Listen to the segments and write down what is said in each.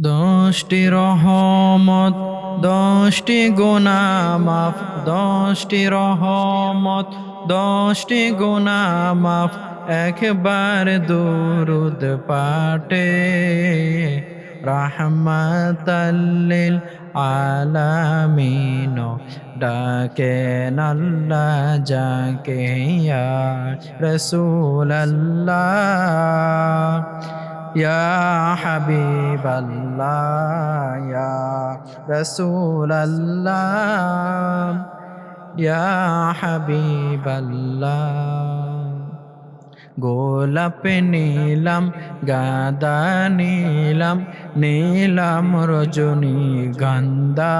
দশটি রহমত, দশটি গুনাহ মাফ, দশটি রহমত, দশটি গুনাহ মাফ, একবার দুরুদ পাঠে রাহমাতাল লিল আলামিন ডাকেন আল্লাহ যাকে ইয়া রাসূলাল্লাহ ইয়া হাবিবাল্লাহ ইয়া রাসূলাল্লাহ ইয়া হাবিবাল্লাহ। গোলাপ নিলাম, গাঁদা নিলাম, নিলাম রজনীগন্ধা,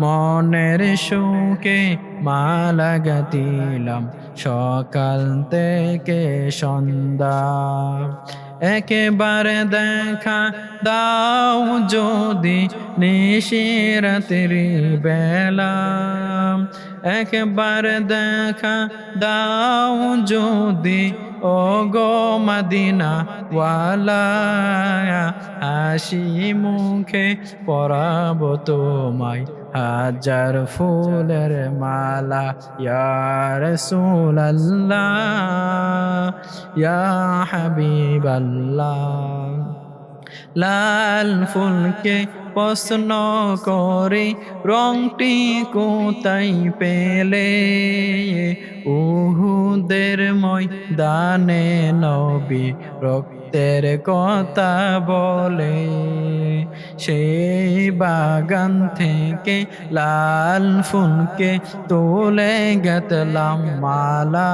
মনের সুখে মালা গাঁথিলাম সকাল থেকে সন্ধ্যা। একেবারে দেখা দাও যদি নিশিরাতের বেলা, একবার দেখা দাও যদি ও গো মদিনা ওয়ালা, হাসি মুখে পরাবো তোমায় হাজার ফুলের মালা ইয়া রাসূলাল্লাহ ইয়া হাবিবাল্লাহ। লাল ফুলকে প্রশ্ন করি রংটি কোথায় পেলে, উহুদের ময়দানে নবী রক্তের কথা বলে, সেই বাগান থেকে লাল ফুলকে তুলে গেতলাম মালা,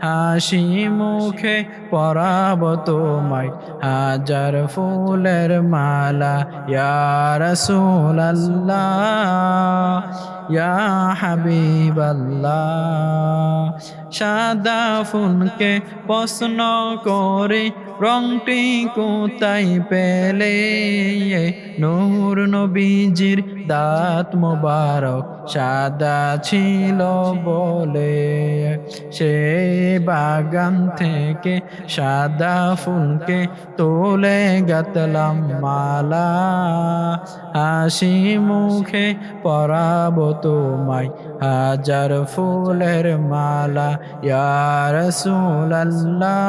হাসি মুখে পরাবো তোমায় হাজার ফুলের মালা ইয়া রাসূলাল্লাহ ইয়া হাবিবাল্লাহ। সাদা ফুলকে প্রশ্ন করে রংটি কোথায় পেলে, নূর নবীজির দাঁত মোবারক সাদা ছিল বলে, সেই বাগান থেকে সাদা ফুলকে তুলে গাঁথলাম মালা, হাসি মুখে পরাবো তোমায় হাজার ফুলের মালা ইয়া রাসূলাল্লাহ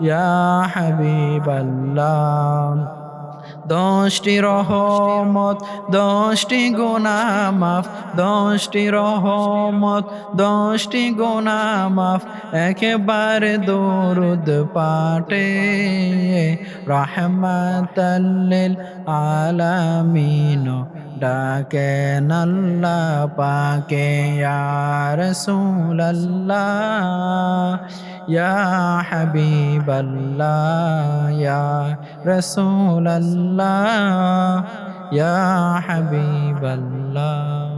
ইয়া হাবিবাল্লাহ। দশটি রহমত, দশটি গুনাহ মাফ, দশটি রহমত, দশটি গুনাহ মাফ, একবার দরুদ পাঠে রাহমাতাল লিল আলামিন ডাকেন আল্লাহ পাকে ইয়া রাসূলাল্লাহ ইয়া হাবিবাল্লাহ ইয়া রাসূলাল্লাহ ইয়া হাবিবাল্লাহ।